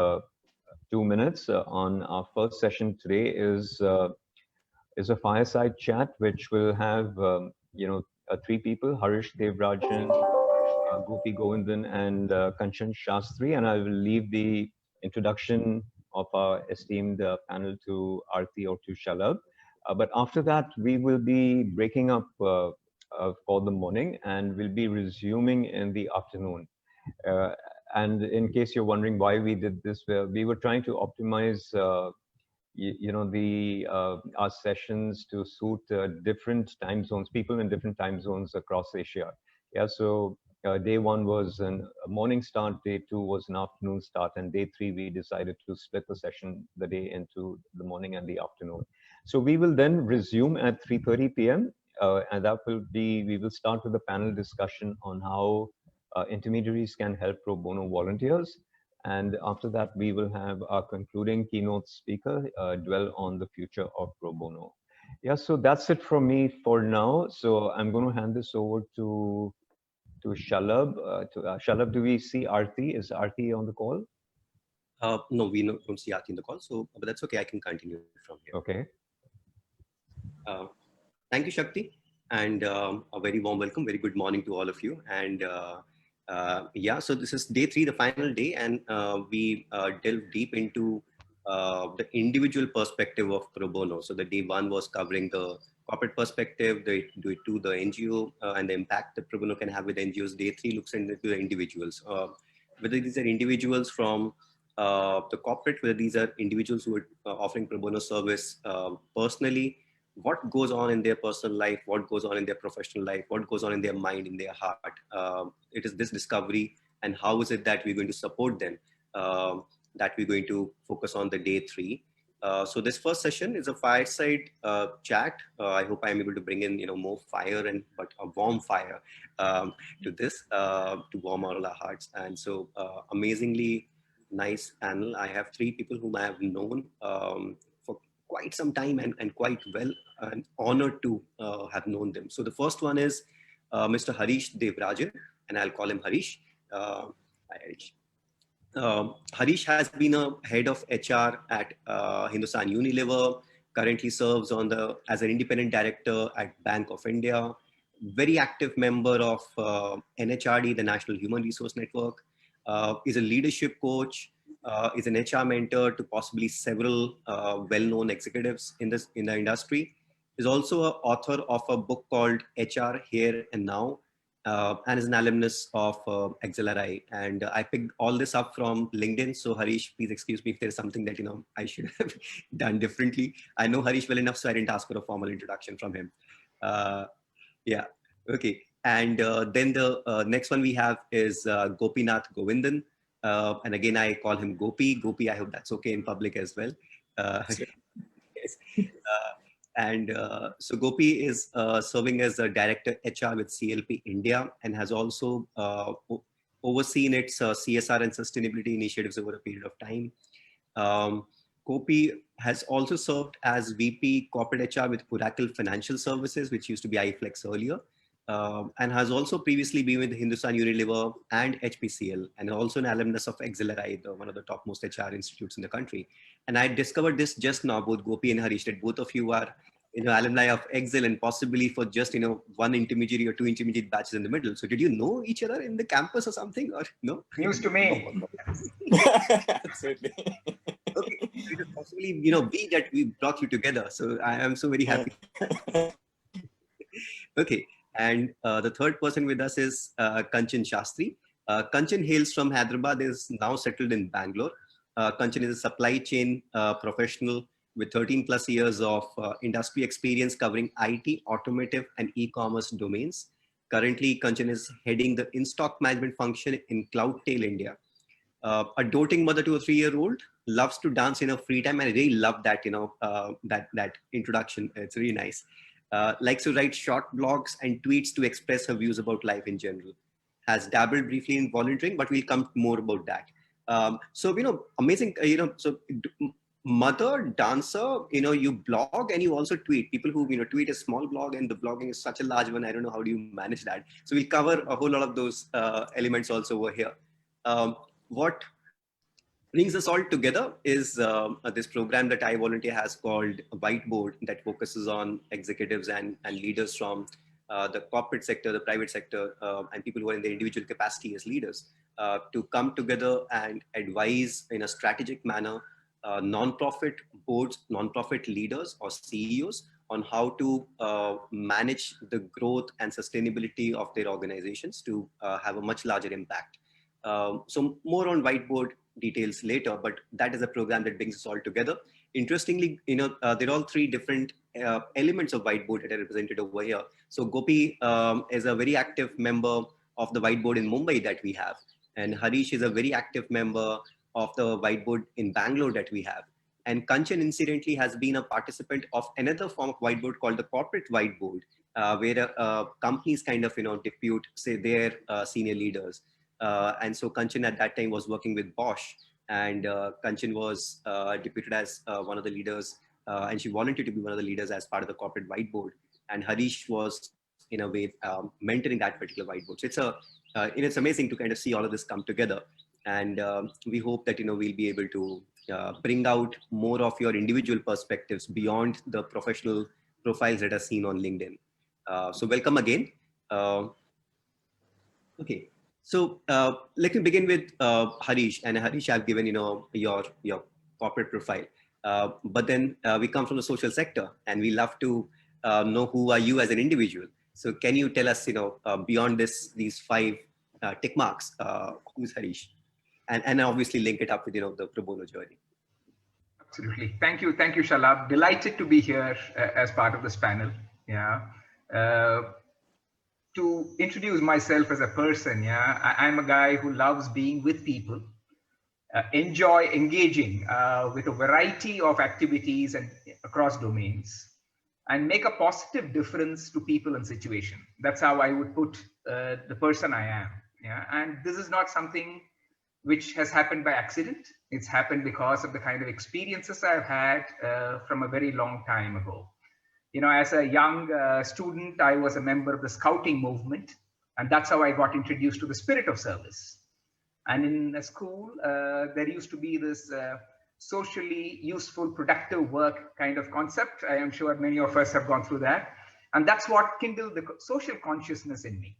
2 minutes on our first session today is a fireside chat which will have three people: Harish Devrajan, Gopi Govindan, and Kanchan Shastri. And I will leave the introduction of our esteemed panel to Aarti or to Shalabh. But after that, we will be breaking up for the morning and we'll be resuming in the afternoon. Uh, and in case you're wondering why we did this, we were trying to optimize, the our sessions to suit different time zones, people in different time zones across Asia. Yeah, so day one was a morning start, day two was an afternoon start, and day three we decided to split the session, the day, into the morning and the afternoon. So we will then resume at 3:30 p.m. And that will be, we will start with a panel discussion on how intermediaries can help pro bono volunteers. And after that, we will have our concluding keynote speaker dwell on the future of pro bono. Yeah, so that's it from me for now. So I'm going to hand this over to Shalabh. Shalabh, do we see Aarti? Is Aarti on the call? No, we don't see Aarti in the call. So, but that's okay. I can continue from here. Okay. Thank you, Shakti, and a very warm welcome. Very good morning to all of you. And yeah, so this is day three, the final day, and we delve deep into the individual perspective of pro bono. So the day one was covering the corporate perspective, the day two, the NGO, and the impact that pro bono can have with NGOs. Day three looks into the individuals, whether these are individuals from the corporate, whether these are individuals who are offering pro bono service personally, what goes on in their personal life, what goes on in their professional life, what goes on in their mind, in their heart. It is this discovery, and how is it that we're going to support them, that we're going to focus on the day three. So this first session is a fireside chat. I hope I'm able to bring in more fire, but a warm fire to this, to warm all our hearts. And so amazingly nice panel. I have three people whom I have known for quite some time and quite well, and honored to have known them. So the first one is Mr. Harish Devrajan, and I'll call him Harish. Hi, Harish. Harish has been a head of HR at Hindustan Unilever, currently serves as an independent director at Bank of India, very active member of NHRD, the National Human Resource Network, is a leadership coach, is an HR mentor to possibly several well-known executives in the industry. Is also an author of a book called HR Here and Now, and is an alumnus of XLRI. And I picked all this up from LinkedIn. So Harish, please excuse me if there's something that I should have done differently. I know Harish well enough, so I didn't ask for a formal introduction from him. Yeah, okay. And then the next one we have is Gopinath Govindan. And again, I call him Gopi. Gopi, I hope that's okay in public as well. Yes. And so Gopi is serving as a director HR with CLP India, and has also overseen its CSR and sustainability initiatives over a period of time. Gopi has also served as VP Corporate HR with Oracle Financial Services, which used to be iFlex earlier, and has also previously been with Hindustan Unilever and HPCL, and also an alumnus of XLRI, one of the topmost HR institutes in the country. And I discovered this just now, both Gopi and Harish, that both of you are alumni of XL, and possibly for just one intermediary or two intermediate batches in the middle. So did you know each other in the campus or something, or no? News to me. Absolutely. Okay. It is possibly be that we brought you together. So I am so very happy. Okay. And the third person with us is Kanchan Shastri. Kanchan hails from Hyderabad, is now settled in Bangalore. Kanchan is a supply chain professional with 13 plus years of industry experience covering IT, automotive, and e-commerce domains. Currently, Kanchan is heading the in-stock management function in Cloudtail India. A doting mother to a 3-year-old, loves to dance in her free time, and I really love that, that introduction. It's really nice. Likes to write short blogs and tweets to express her views about life in general. Has dabbled briefly in volunteering, but we'll come more about that. So, amazing, so mother, dancer, you blog and you also tweet. People who, tweet a small blog, and the blogging is such a large one. I don't know, how do you manage that? So we'll cover a whole lot of those elements also over here. What brings us all together is this program that I volunteer has called Whiteboard, that focuses on executives and leaders from the corporate sector, the private sector, and people who are in their individual capacity as leaders to come together and advise in a strategic manner non-profit boards, non-profit leaders or CEOs on how to manage the growth and sustainability of their organizations to have a much larger impact. So more on Whiteboard details later, but that is a program that brings us all together. Interestingly, there are all three different elements of Whiteboard that are represented over here. So Gopi is a very active member of the Whiteboard in Mumbai that we have, and Harish is a very active member of the Whiteboard in Bangalore that we have. And Kanchan, incidentally, has been a participant of another form of Whiteboard called the Corporate Whiteboard, where companies kind of depute, say, their senior leaders. And so Kanchan at that time was working with Bosch, and Kanchan was deputed as one of the leaders, and she volunteered to be one of the leaders as part of the Corporate Whiteboard. And Harish was, in a way, mentoring that particular whiteboard. So it's amazing to kind of see all of this come together. And we hope that we'll be able to bring out more of your individual perspectives beyond the professional profiles that are seen on LinkedIn. So welcome again. Okay. So let me begin with Harish. And Harish, I've given your corporate profile, but then we come from the social sector, and we love to know who are you as an individual. So can you tell us, beyond these 5 tick marks, who's Harish, and obviously link it up with the pro bono journey. Absolutely. Thank you, Shalabh. Delighted to be here as part of this panel. Yeah. To introduce myself as a person, I'm a guy who loves being with people, enjoy engaging with a variety of activities and across domains, and make a positive difference to people and situation. That's how I would put the person I am. Yeah, and this is not something which has happened by accident. It's happened because of the kind of experiences I've had from a very long time ago. As a young student, I was a member of the scouting movement, and that's how I got introduced to the spirit of service. And in a school, there used to be this socially useful, productive work kind of concept. I am sure many of us have gone through that. And that's what kindled the social consciousness in me.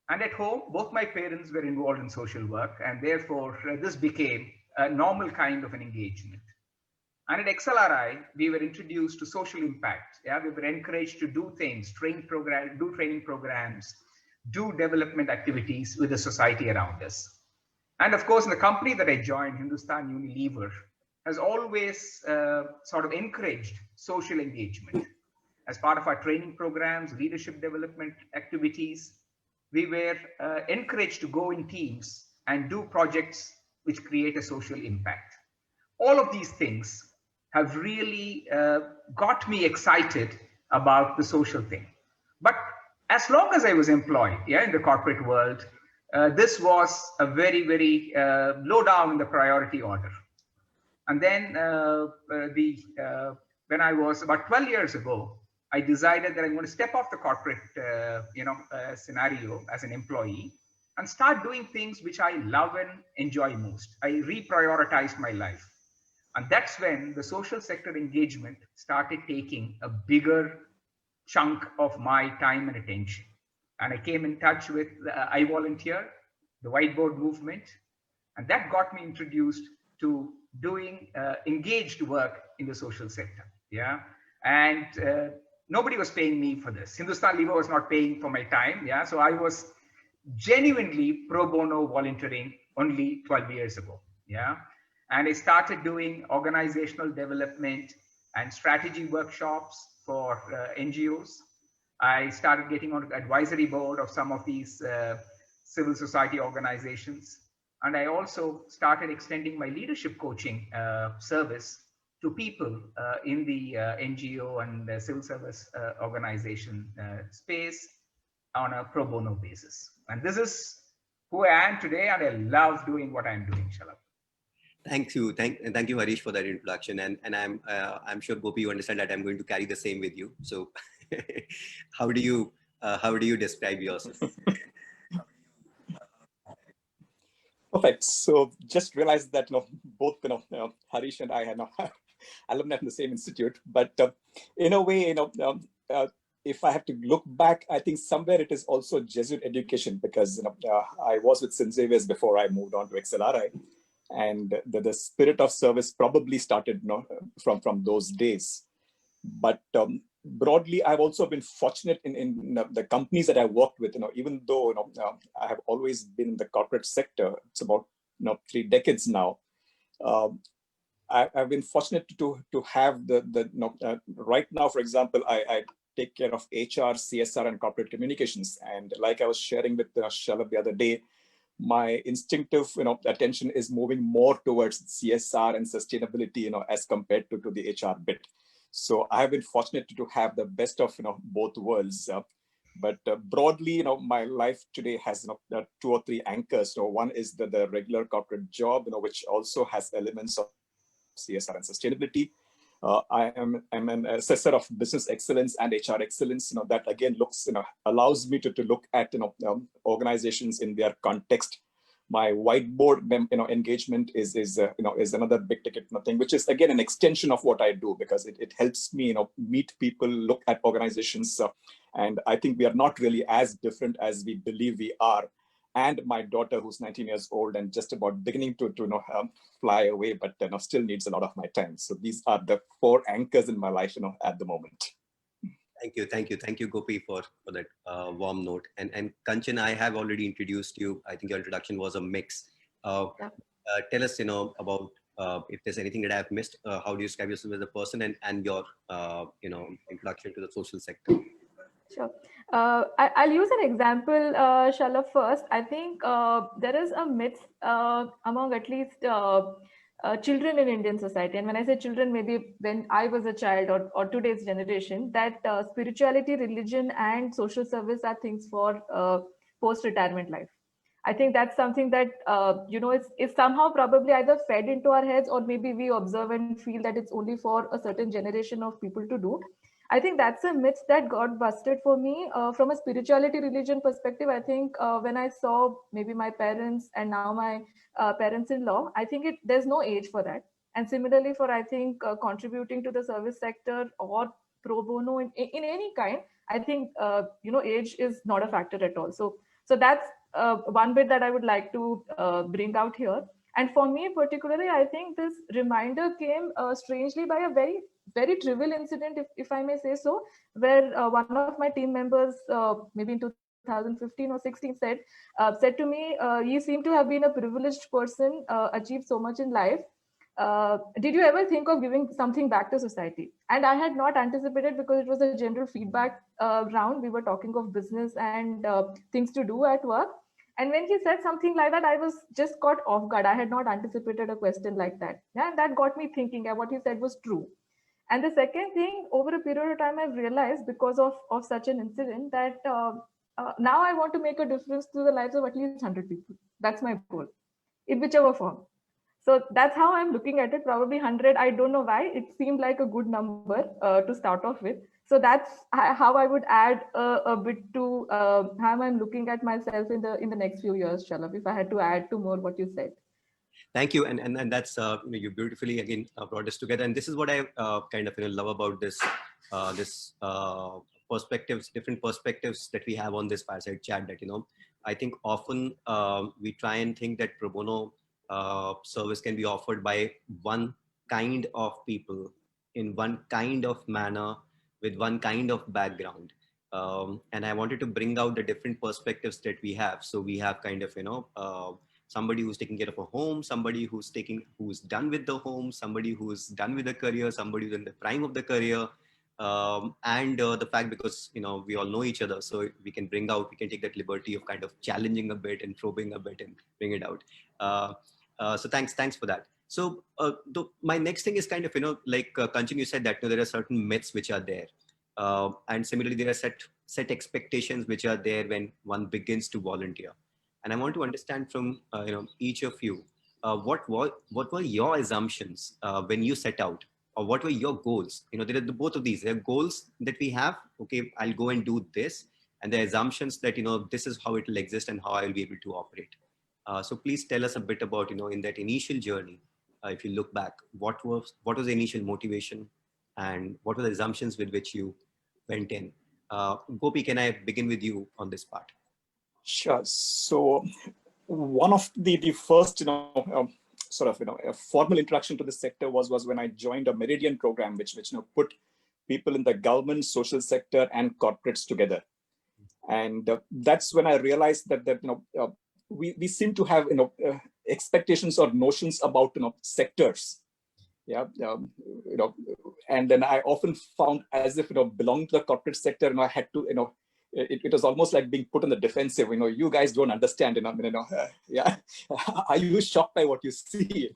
And at home, both my parents were involved in social work, and therefore this became a normal kind of an engagement. And at XLRI, we were introduced to social impact. Yeah, we were encouraged to do things, do training programs, do development activities with the society around us. And of course, in the company that I joined, Hindustan Unilever, has always sort of encouraged social engagement. As part of our training programs, leadership development activities, we were encouraged to go in teams and do projects which create a social impact. All of these things have really got me excited about the social thing. But as long as I was employed in the corporate world, this was a very, very low down in the priority order. And then when I was about 12 years ago, I decided that I'm going to step off the corporate scenario as an employee and start doing things which I love and enjoy most. I reprioritized my life. And that's when the social sector engagement started taking a bigger chunk of my time and attention. And I came in touch with I Volunteer, the Whiteboard movement, and that got me introduced to doing engaged work in the social sector. Yeah, and nobody was paying me for this. Hindustan Lever was not paying for my time. Yeah, so I was genuinely pro bono volunteering only 12 years ago. Yeah. And I started doing organizational development and strategy workshops for NGOs. I started getting on the advisory board of some of these civil society organizations. And I also started extending my leadership coaching service to people in the NGO and civil service organization space on a pro bono basis. And this is who I am today, and I love doing what I'm doing, Shalabh. Thank you, Harish, for that introduction. And I'm sure, Gopi, you understand that I'm going to carry the same with you. So, how do you describe yourself? Perfect. So just realized that both Harish and I are now alumni from the same institute, but in a way, if I have to look back, I think somewhere it is also Jesuit education, because I was with St. Xavier's before I moved on to XLRI, and the spirit of service probably started from those days. But broadly, I've also been fortunate in the companies that I worked with. Even though I have always been in the corporate sector, it's about 3 decades now. I've been fortunate to have right now, for example, I take care of HR, CSR, and corporate communications. And like I was sharing with Shalabh the other day, my instinctive attention is moving more towards CSR and sustainability, as compared to the HR bit. So I have been fortunate to have the best of both worlds. But broadly, my life today has 2 or 3 anchors. One is the regular corporate job, which also has elements of CSR and sustainability. I'm an assessor of business excellence and HR excellence. That again allows me to look at organizations in their context. My whiteboard engagement is another big ticket thing, which is again an extension of what I do, because it helps me meet people, look at organizations, and I think we are not really as different as we believe we are. And my daughter, who's 19 years old and just about beginning to fly away, but still needs a lot of my time. So these are the 4 anchors in my life at the moment. Thank you, Gopi, for that warm note. And Kanchan, I have already introduced you. I think your introduction was a mix. Tell us, about if there's anything that I've missed. How do you describe yourself as a person, and your, introduction to the social sector? Sure. I'll use an example, Shalabh, first. I think there is a myth among at least children in Indian society. And when I say children, maybe when I was a child or today's generation, that spirituality, religion, and social service are things for post-retirement life. I think that's something that, it's somehow probably either fed into our heads, or maybe we observe and feel that it's only for a certain generation of people to do. I think that's a myth that got busted for me from a spirituality religion perspective. I think when I saw maybe my parents and now my parents-in-law, I think there's no age for that. And similarly for, I think, contributing to the service sector or pro bono in any kind, I think, age is not a factor at all. So that's one bit that I would like to bring out here. And for me particularly, I think this reminder came strangely by a very, very trivial incident, if I may say so, where one of my team members, maybe in 2015 or 16, said to me, "You seem to have been a privileged person, achieved so much in life. Did you ever think of giving something back to society?" And I had not anticipated, because it was a general feedback round. We were talking of business and things to do at work. And when he said something like that, I was just caught off guard. I had not anticipated a question like that. Yeah, and that got me thinking, what he said was true. And the second thing, over a period of time, I've realized, because of such an incident, that now I want to make a difference to the lives of at least 100 people. That's my goal, in whichever form. So that's how I'm looking at it. Probably 100. I don't know why. It seemed like a good number to start off with. So that's how I would add a bit to how I'm looking at myself in the next few years, Shalabh, if I had to add to more what you said. Thank you, and that's you beautifully again brought us together, and this is what I kind of love about this perspectives, different perspectives that we have on this fireside chat. That I think often we try and think that pro bono service can be offered by one kind of people in one kind of manner with one kind of background. And I wanted to bring out the different perspectives that we have. So we have kind of somebody who's taking care of a home, somebody who's done with the home, somebody who's done with a career, somebody who's in the prime of the career, and the fact, because we all know each other, so we can take that liberty of kind of challenging a bit and probing a bit and bring it out. So thanks for that. So my next thing is kind of like Kanchan, you said that there are certain myths which are there, and similarly there are set expectations which are there when one begins to volunteer. And I want to understand from each of you, what were your assumptions when you set out, or what were your goals? There are both of these. There are goals that we have. Okay, I'll go and do this, and the assumptions that this is how it will exist and how I will be able to operate. So please tell us a bit about, in that initial journey, if you look back, what was the initial motivation and what were the assumptions with which you went in? Gopi, can I begin with you on this part? Sure. So one of the first, sort of, a formal introduction to this sector was when I joined a Meridian program, which put people in the government, social sector, and corporates together. And that's when I realized that we seem to have expectations or notions about sectors. Yeah, and then I often found as if belonging to the corporate sector, I had to it was almost like being put on the defensive. You guys don't understand. Yeah, are you shocked by what you see?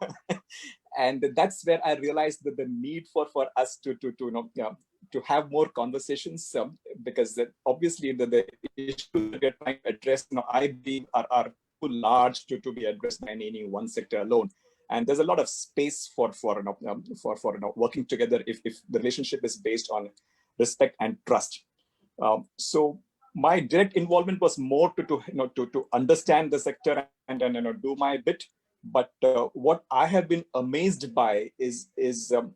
And that's where I realized that the need for us to have more conversations, because obviously the issues that we're trying to address, I believe are too large to be addressed by any one sector alone. And there's a lot of space for working together if the relationship is based on respect and trust. So my direct involvement was more to understand the sector and do my bit. But what I have been amazed by is the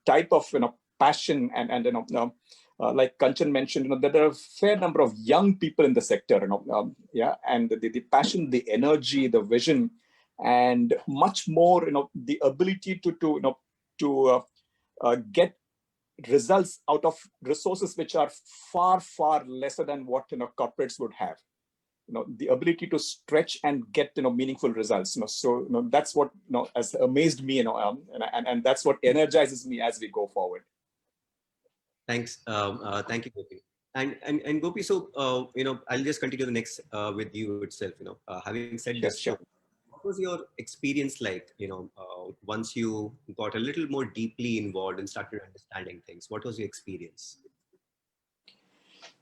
type of passion and like Kanchan mentioned, that there are a fair number of young people in the sector, yeah, and the passion, the energy, the vision, and much more, the ability to get results out of resources which are far, far lesser than what corporates would have. The ability to stretch and get meaningful results. So that's what has amazed me, and that's what energizes me as we go forward. Thanks. Thank you, Gopi. And Gopi, so I'll just continue the next with you itself. Having said this, sure. What was your experience like? Once you got a little more deeply involved and started understanding things, what was your experience?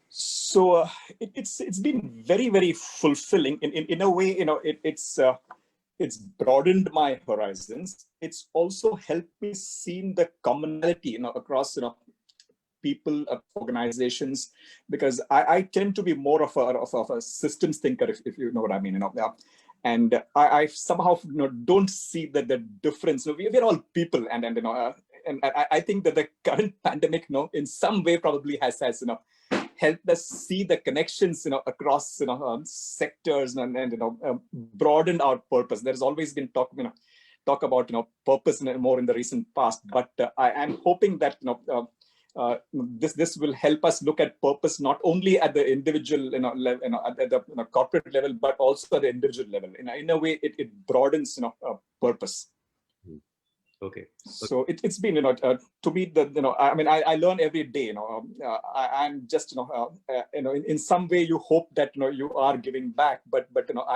So it's been very, very fulfilling in a way. It's broadened my horizons. It's also helped me see the commonality across people, organizations, because I tend to be more of a systems thinker, if you know what I mean. And I somehow don't see that the difference. We're all people, and I think that the current pandemic, in some way probably has helped us see the connections, across sectors and broadened our purpose. There's always been talk about purpose more in the recent past, but I am hoping that this will help us look at purpose not only at the individual level, at the corporate level, but also at the individual level. In a way, it broadens purpose. Okay. So it's been to me I learn every day. I'm just in some way you hope that you are giving back, but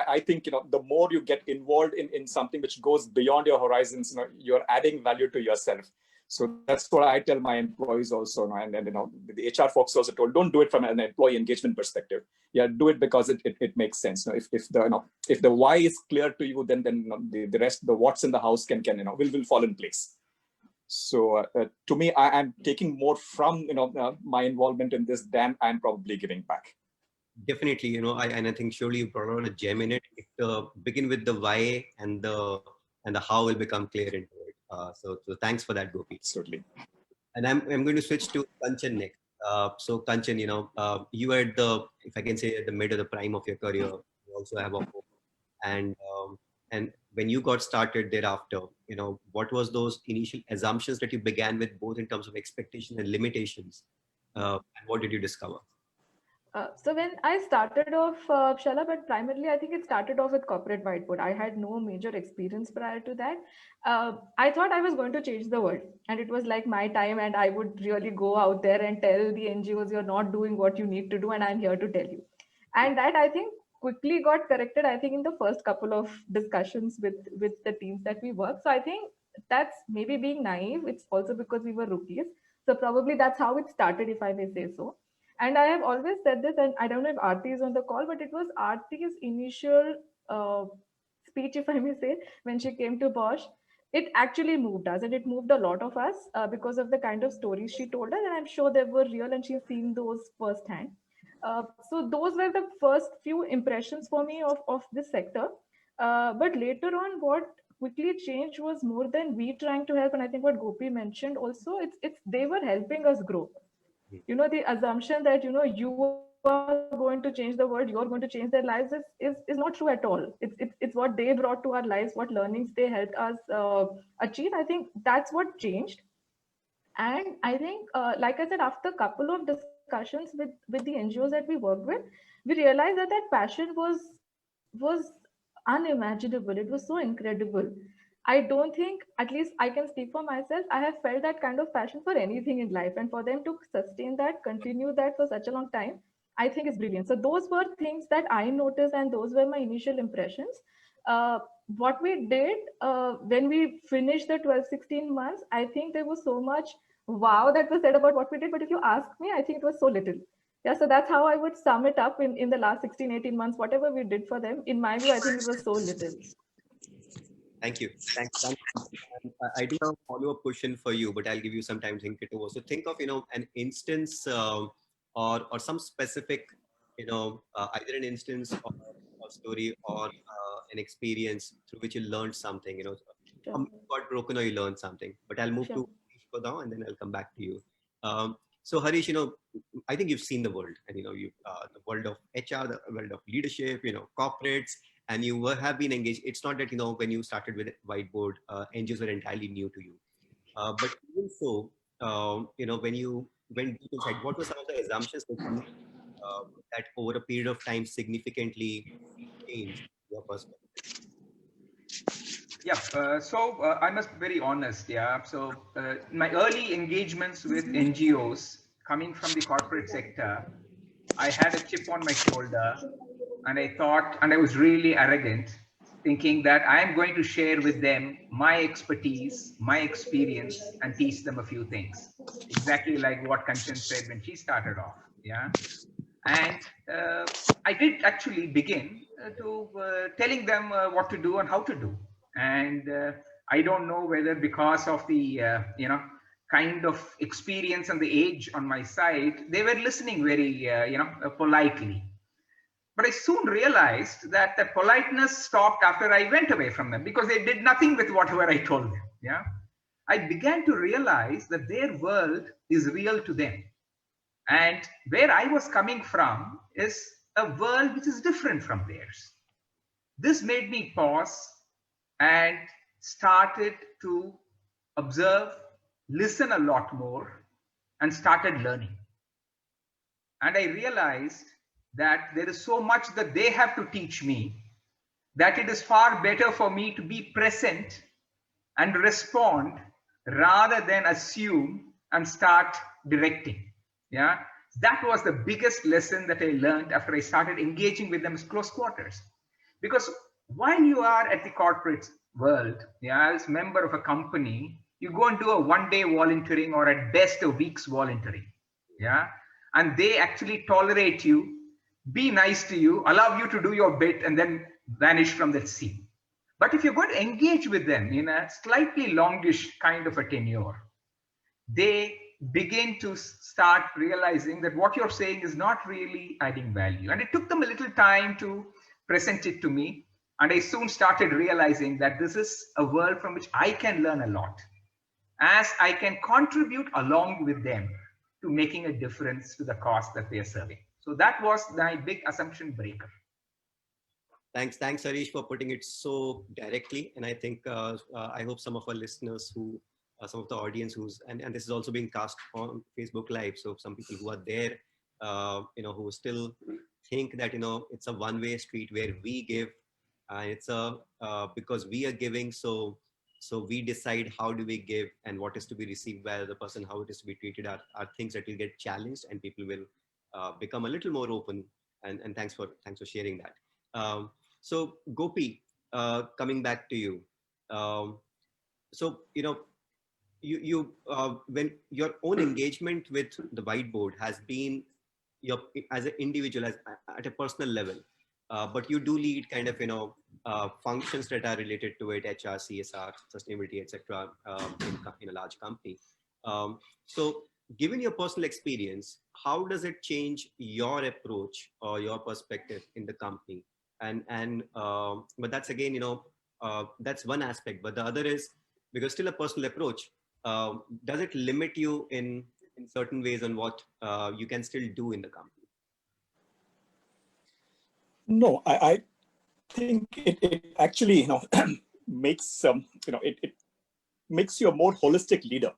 I think the more you get involved in something which goes beyond your horizons, you're adding value to yourself. So that's what I tell my employees also, and the HR folks also told, don't do it from an employee engagement perspective. Yeah, do it because it makes sense. If the why is clear to you, then the rest, the what's in the house will fall in place. So to me, I am taking more from my involvement in this than I'm probably giving back. Definitely, I think surely you brought on a gem in it. Begin with the why, and the how will become clear into it. So thanks for that, Gopi. Absolutely. And I'm going to switch to Kanchan next. So Kanchan, you are at the, if I can say, at the mid of the prime of your career. You also have a home. And when you got started thereafter, what was those initial assumptions that you began with, both in terms of expectations and limitations? And what did you discover? So when I started off, Shala, but primarily I think it started off with corporate whiteboard. I had no major experience prior to that. I thought I was going to change the world, and it was like my time, and I would really go out there and tell the NGOs, you're not doing what you need to do, and I'm here to tell you. And that, I think, quickly got corrected, I think, in the first couple of discussions with the teams that we work. So I think that's maybe being naive. It's also because we were rookies. So probably that's how it started, if I may say so. And I have always said this, and I don't know if Aarti is on the call, but it was Aarti's initial speech, if I may say, when she came to Bosch. It actually moved us, and it moved a lot of us because of the kind of stories she told us. And I'm sure they were real, and she's seen those firsthand. So those were the first few impressions for me of this sector. But later on, what quickly changed was more than we trying to help, and I think what Gopi mentioned also, it's they were helping us grow. The assumption that you are going to change the world, you're going to change their lives is not true at all. It's what they brought to our lives, what learnings they helped us achieve. I think that's what changed. And I think, like I said, after a couple of discussions with the NGOs that we worked with, we realized that that passion was unimaginable. It was so incredible. I don't think, at least I can speak for myself, I have felt that kind of passion for anything in life. And for them to sustain that, continue that for such a long time, I think is brilliant. So those were things that I noticed, and those were my initial impressions. What we did when we finished the 12-16 months, I think there was so much wow that was said about what we did. But if you ask me, I think it was so little. Yeah, so that's how I would sum it up in the last 16-18 months. Whatever we did for them, in my view, I think it was so little. Thank you. Thanks. I do have a follow-up question for you, but I'll give you some time to think it over. So think of, an instance or some specific, either an instance or a story or an experience through which you learned something, Sure. got broken or you learned something. But I'll move Sure. to Harish for now, and then I'll come back to you. So Harish, I think you've seen the world, and you the world of HR, the world of leadership, corporates, and you have been engaged. It's not that when you started with Whiteboard, NGOs were entirely new to you, but even so, when you went deep inside, what were some of the assumptions that you that over a period of time significantly changed your perspective? Yeah, I must be very honest. Yeah, so my early engagements with NGOs coming from the corporate sector, I had a chip on my shoulder, and I thought, and I was really arrogant, thinking that I am going to share with them my expertise, my experience, and teach them a few things. Exactly like what Kanchan said when she started off. Yeah, and I did actually begin to telling them what to do and how to do. And I don't know whether because of the kind of experience and the age on my side, they were listening very politely. But I soon realized that the politeness stopped after I went away from them, because they did nothing with whatever I told them. Yeah, I began to realize that their world is real to them, and where I was coming from is a world which is different from theirs. This made me pause and started to observe, listen a lot more, and started learning. And I realized that there is so much that they have to teach me, that it is far better for me to be present and respond rather than assume and start directing. Yeah, that was the biggest lesson that I learned after I started engaging with them as close quarters. Because while you are at the corporate world, yeah, as member of a company, you go and do a one-day volunteering or at best a week's volunteering. Yeah, and they actually tolerate you, be nice to you, allow you to do your bit, and then vanish from that scene. But if you're going to engage with them in a slightly longish kind of a tenure, they begin to start realizing that what you're saying is not really adding value. And it took them a little time to present it to me. And I soon started realizing that this is a world from which I can learn a lot, as I can contribute along with them to making a difference to the cause that they are serving. So that was my big assumption breaker. Thanks, Harish, for putting it so directly. And I think I hope some of our listeners who, some of the audience and this is also being cast on Facebook Live. So some people who are there, who still think that it's a one-way street where we give, and it's because we are giving, so we decide how do we give and what is to be received by the person, how it is to be treated are things that will get challenged, and people will become a little more open. And thanks for sharing that. So Gopi, coming back to you. So you when your own engagement with the Whiteboard has been as an individual, at a personal level, but you do lead kind of functions that are related to it, HR, CSR, sustainability, etc. In a large company. So given your personal experience, how does it change your approach or your perspective in the company? But that's again, that's one aspect. But the other is, because still a personal approach, does it limit you in certain ways on what you can still do in the company? No, I think it actually, makes, it makes you a more holistic leader.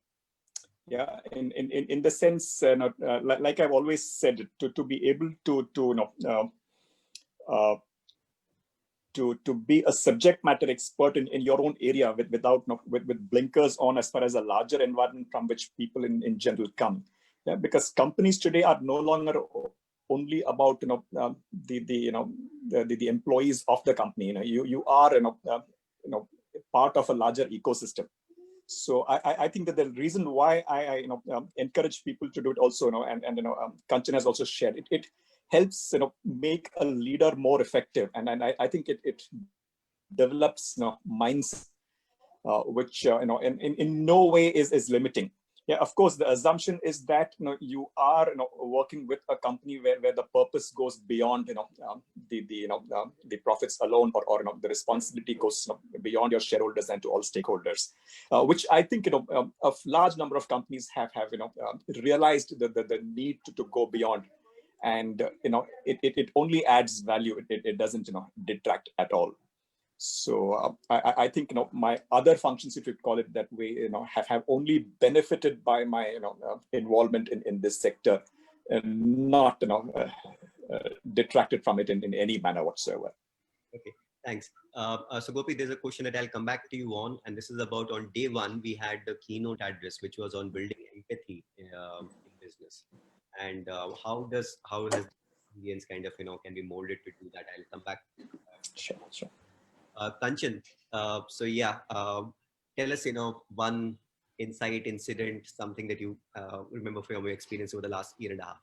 Yeah, in the sense, like I've always said, to be able to be a subject matter expert in your own area without with blinkers on as far as a larger environment from which people in general come. Yeah, because companies today are no longer only about the employees of the company. You are part of a larger ecosystem. So I think that the reason why I encourage people to do it also, Kanchan has also shared it. It helps make a leader more effective, and I think it develops minds which in no way is limiting. Yeah, of course, the assumption is that you are working with a company where the purpose goes beyond the profits alone, or the responsibility goes beyond your shareholders and to all stakeholders, which I think a large number of companies have realized the need to go beyond, and it only adds value. It doesn't detract at all. So I think my other functions, if you call it that way, have only benefited by my involvement in this sector, and not detracted from it in any manner whatsoever. Okay, thanks. So Gopi, there's a question that I'll come back to you on, and this is about on day one we had the keynote address, which was on building empathy in business, and how has Indians kind of can be molded to do that. I'll come back. Sure. Kanchan, so yeah, tell us, one insight, incident, something that you remember from your experience over the last year and a half.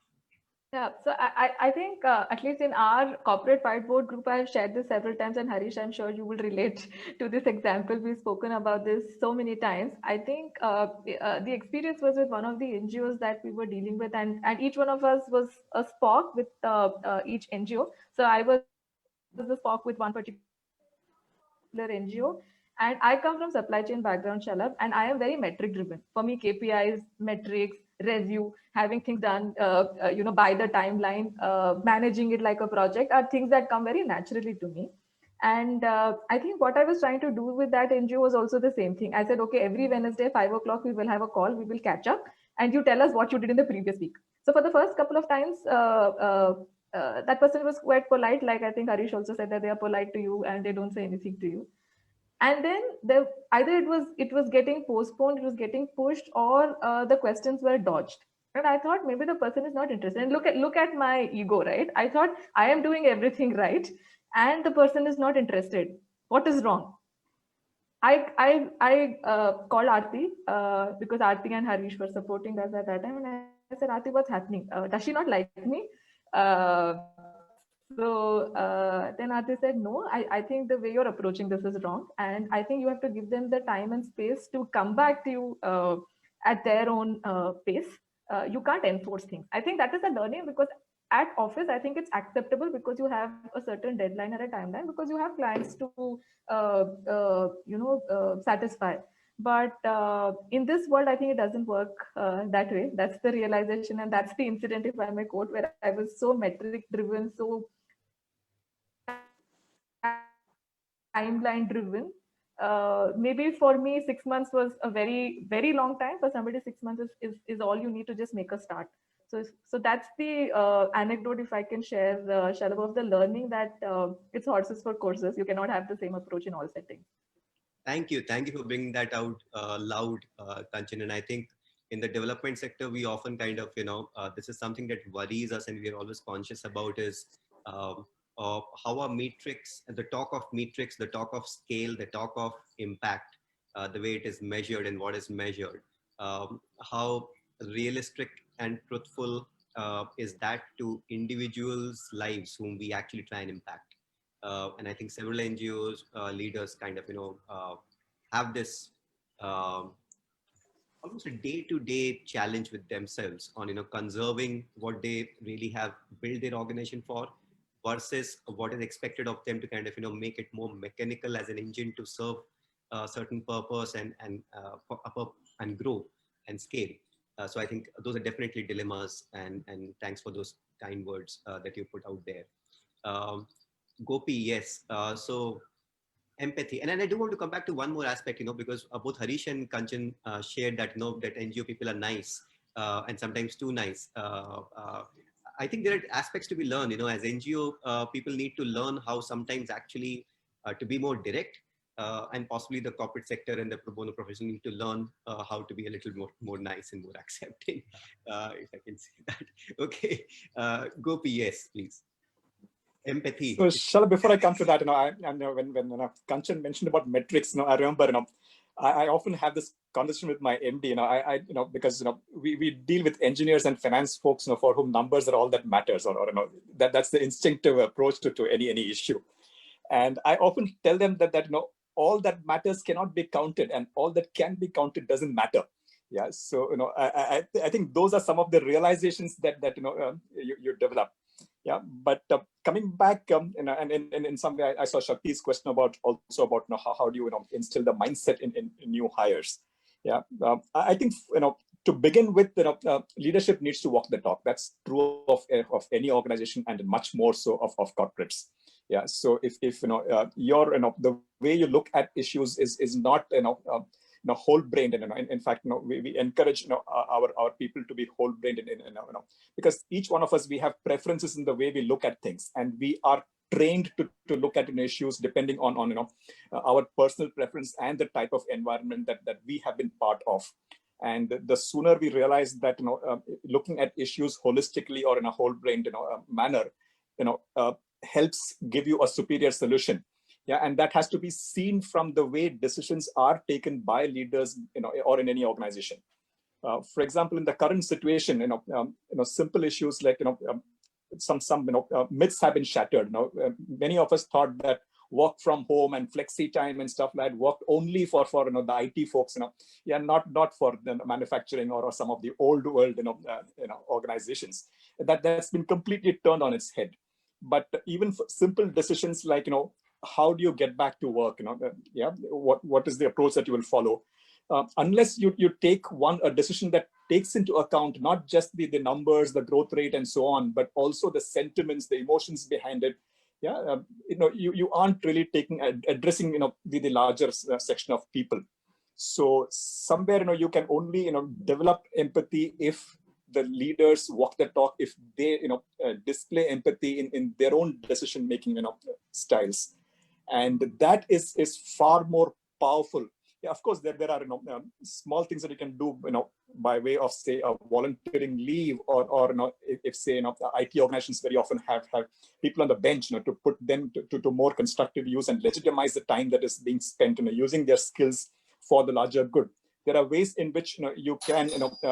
Yeah, so I think at least in our corporate whiteboard group, I have shared this several times, and Harish, I'm sure you will relate to this example. We've spoken about this so many times. I think the experience was with one of the NGOs that we were dealing with, and each one of us was a Spock with each NGO. So I was the Spock with one particular NGO. And I come from supply chain background, Shalabh, and I am very metric driven. For me, KPIs, metrics, review, having things done, by the timeline, managing it like a project are things that come very naturally to me. And I think what I was trying to do with that NGO was also the same thing. I said, okay, every Wednesday, 5 o'clock, we will have a call, we will catch up, and you tell us what you did in the previous week. So for the first couple of times, that person was quite polite. Like I think Harish also said that they are polite to you and they don't say anything to you. And then either it was getting postponed, it was getting pushed, or the questions were dodged. And I thought maybe the person is not interested. And look at my ego, right? I thought I am doing everything right, and the person is not interested. What is wrong? I called Aarti because Aarti and Harish were supporting us at that time, and I said, Aarti, what's happening? Does she not like me? Then Aarti said, no, I think the way you're approaching this is wrong, and I think you have to give them the time and space to come back to you at their own pace. You can't enforce things. I think that is a learning, because at office, I think it's acceptable because you have a certain deadline or a timeline, because you have clients to satisfy. But in this world, I think it doesn't work that way. That's the realization, and that's the incident, if I may quote, where I was so metric driven, so timeline driven. Maybe for me, 6 months was a very, very long time. For somebody, 6 months is all you need to just make a start. So that's the anecdote, if I can share, Shalabh, of the learning that it's horses for courses. You cannot have the same approach in all settings. Thank you for bringing that out loud, Kanchan. And I think in the development sector, we often kind of, this is something that worries us, and we are always conscious about is how our metrics, the talk of metrics, the talk of scale, the talk of impact, the way it is measured and what is measured, how realistic and truthful is that to individuals' lives whom we actually try and impact. And I think several NGOs leaders kind of have this almost a day-to-day challenge with themselves on, conserving what they really have built their organization for versus what is expected of them to kind of, make it more mechanical as an engine to serve a certain purpose and grow and scale. So I think those are definitely dilemmas, and thanks for those kind words that you put out there. Um, Gopi, yes. So empathy, and then I do want to come back to one more aspect, because both Harish and Kanchan shared that, that NGO people are nice and sometimes too nice. I think there are aspects to be learned, as NGO people need to learn how sometimes actually to be more direct, and possibly the corporate sector and the pro bono profession need to learn how to be a little more nice and more accepting, if I can say that. Okay, Gopi, yes, please. Empathy. So, Shala, before I come to that, I know when Kanchan mentioned about metrics, I remember, I often have this conversation with my MD, because, we deal with engineers and finance folks, for whom numbers are all that matters, or that's the instinctive approach to any issue. And I often tell them that all that matters cannot be counted, and all that can be counted doesn't matter. Yeah. So, I think those are some of the realizations that you develop. Yeah, but coming back, and in some way, I saw Shakti's question about how do you instill the mindset in new hires. Yeah, I think to begin with, leadership needs to walk the talk. That's true of any organization, and much more so of corporates. Yeah, so if your the way you look at issues is not whole-brained, and in fact, we encourage our people to be whole-brained, because each one of us, we have preferences in the way we look at things, and we are trained to look at issues depending on our personal preference and the type of environment that we have been part of. And the sooner we realize that looking at issues holistically or in a whole-brained manner, helps give you a superior solution. Yeah, and that has to be seen from the way decisions are taken by leaders, or in any organization. For example, in the current situation, simple issues like some myths have been shattered. Many of us thought that work from home and flexi time and stuff like that worked only for the IT folks, not for the manufacturing or some of the old world organizations. That's been completely turned on its head. But even for simple decisions like how do you get back to work? What is the approach that you will follow? Unless you take a decision that takes into account not just the numbers, the growth rate, and so on, but also the sentiments, the emotions behind it. Yeah, you aren't really addressing the larger section of people. So somewhere you can only develop empathy if the leaders walk the talk, if they display empathy in their own decision making styles. And that is far more powerful. Yeah, of course, there are small things that you can do by way of, say, a volunteering leave, or if say IT organizations very often have people on the bench to put them to more constructive use and legitimize the time that is being spent using their skills for the larger good. There are ways in which you can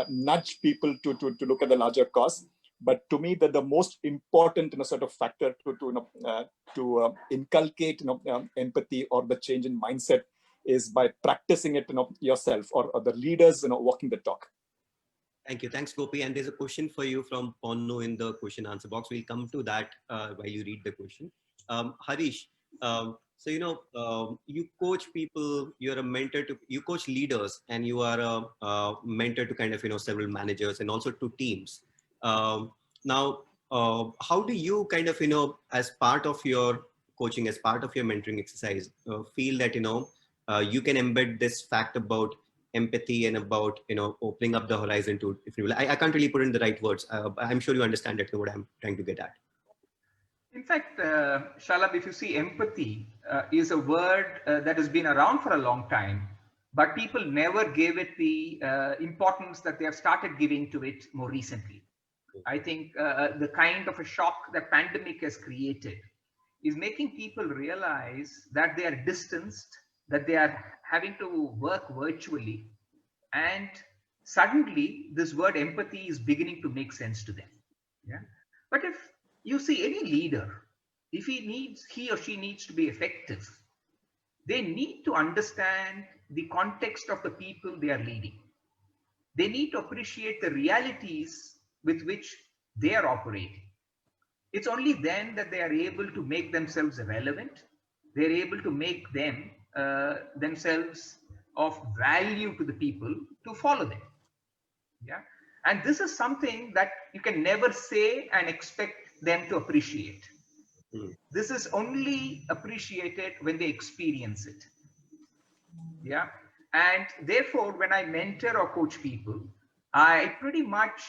nudge people to look at the larger cause. But to me, the most important sort of factor to inculcate empathy or the change in mindset is by practicing it yourself, or the leaders walking the talk. Thank you. Thanks, Gopi. And there's a question for you from Ponno in the question answer box. We'll come to that while you read the question. Harish, so you coach people, you're a mentor you coach leaders, and you are a mentor to kind of several managers and also to teams. Now, how do you kind of as part of your coaching, as part of your mentoring exercise, feel that you can embed this fact about empathy and about opening up the horizon to, if you will, I can't really put in the right words. I'm sure you understand what I'm trying to get at. In fact, Shalabh, if you see, empathy is a word that has been around for a long time, but people never gave it the importance that they have started giving to it more recently. I think the kind of a shock that pandemic has created is making people realize that they are distanced, that they are having to work virtually, and suddenly this word empathy is beginning to make sense to them. Yeah. But if you see any leader, if he or she needs to be effective, they need to understand the context of the people they are leading. they need to appreciate the realities with which they are operating. It's only then that they are able to make themselves relevant. They're able to make themselves of value to the people to follow them. Yeah. And this is something that you can never say and expect them to appreciate. This is only appreciated when they experience it. Yeah. And therefore, when I mentor or coach people, I pretty much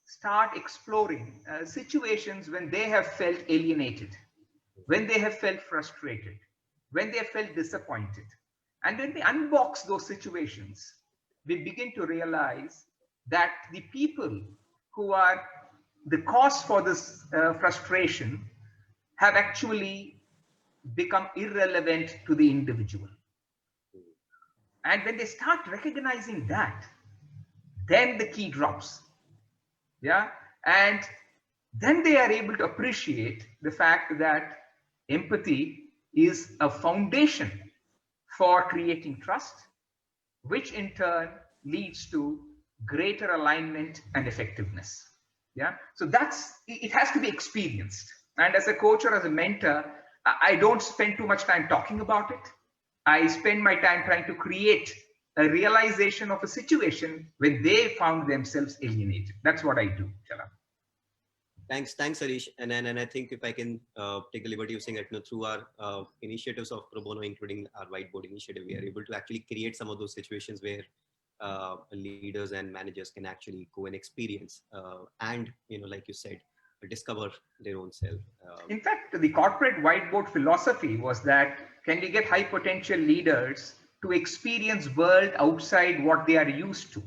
start exploring situations when they have felt alienated, when they have felt frustrated, when they have felt disappointed. And when we unbox those situations, we begin to realize that the people who are the cause for this frustration have actually become irrelevant to the individual. And when they start recognizing that, then the key drops. Yeah. And then they are able to appreciate the fact that empathy is a foundation for creating trust, which in turn leads to greater alignment and effectiveness. Yeah. So it has to be experienced. And as a coach or as a mentor, I don't spend too much time talking about it. I spend my time trying to create a realization of a situation when they found themselves alienated. That's what I do, Chala. Thanks, Harish. And I think if I can take the liberty of saying that, through our initiatives of Pro Bono, including our whiteboard initiative, we are able to actually create some of those situations where leaders and managers can actually go and experience and, like you said, discover their own self. In fact, the corporate whiteboard philosophy was that can we get high potential leaders to experience world outside what they are used to?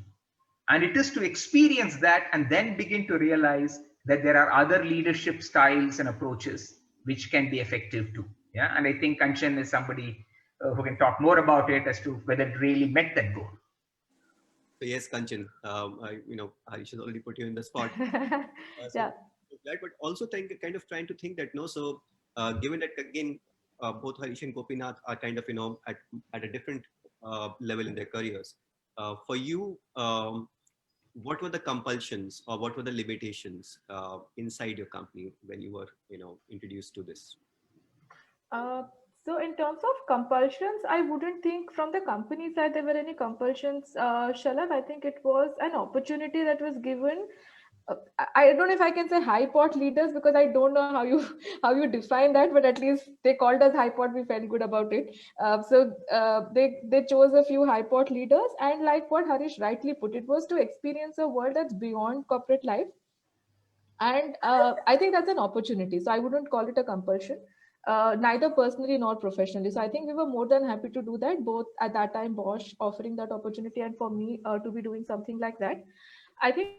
And it is to experience that and then begin to realize that there are other leadership styles and approaches which can be effective too. Yeah, and I think Kanchan is somebody who can talk more about it as to whether it really met that goal. So yes, Kanchan, Harish has already put you in the spot. Yeah. But also kind of trying to think that, so given that again, both Harish and Gopinath are kind of, at a different level in their careers. For you, what were the compulsions or what were the limitations inside your company when you were, introduced to this? So in terms of compulsions, I wouldn't think from the company side there were any compulsions, Shalab. I think it was an opportunity that was given. I don't know if I can say high pot leaders because I don't know how you define that, but at least they called us high pot. We felt good about it. They chose a few high pot leaders, and like what Harish rightly put, it was to experience a world that's beyond corporate life. And I think that's an opportunity. So I wouldn't call it a compulsion, neither personally nor professionally. So I think we were more than happy to do that, both at that time Bosch offering that opportunity and for me to be doing something like that. I think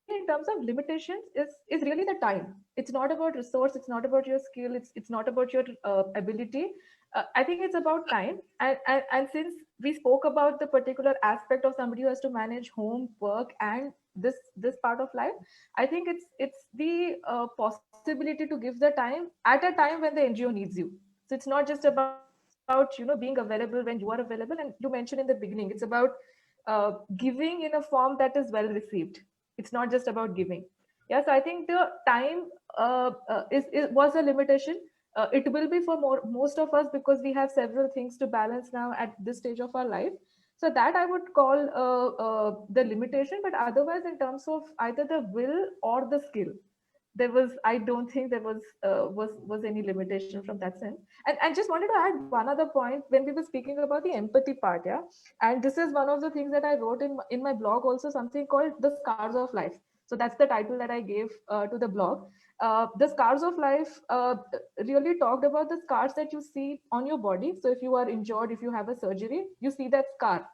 in terms of limitations is really the time. It's not about resource, it's not about your skill, it's not about your ability. I think it's about time. And since we spoke about the particular aspect of somebody who has to manage home, work, and this part of life, I think it's the possibility to give the time at a time when the NGO needs you. So it's not just about being available when you are available. And you mentioned in the beginning, it's about giving in a form that is well received. It's not just about giving. Yeah, so I think the time was a limitation. It will be for most of us because we have several things to balance now at this stage of our life. So that I would call the limitation. But otherwise, in terms of either the will or the skill, I don't think there was any limitation from that sense. And just wanted to add one other point when we were speaking about the empathy part. Yeah, and this is one of the things that I wrote in my blog also, something called the scars of life. So that's the title that I gave to the blog. The scars of life really talked about the scars that you see on your body. So if you are injured, if you have a surgery, you see that scar.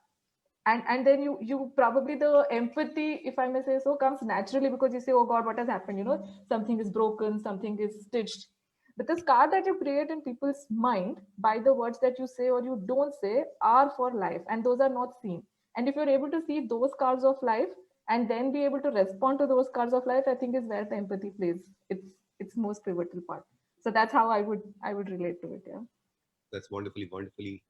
And then you probably, the empathy, if I may say so, comes naturally because you say, oh God, what has happened? Something is broken, something is stitched. But the scar that you create in people's mind by the words that you say or you don't say are for life, and those are not seen. And if you're able to see those scars of life and then be able to respond to those scars of life, I think is where the empathy plays its most pivotal part. So that's how I would relate to it. Yeah. That's wonderfully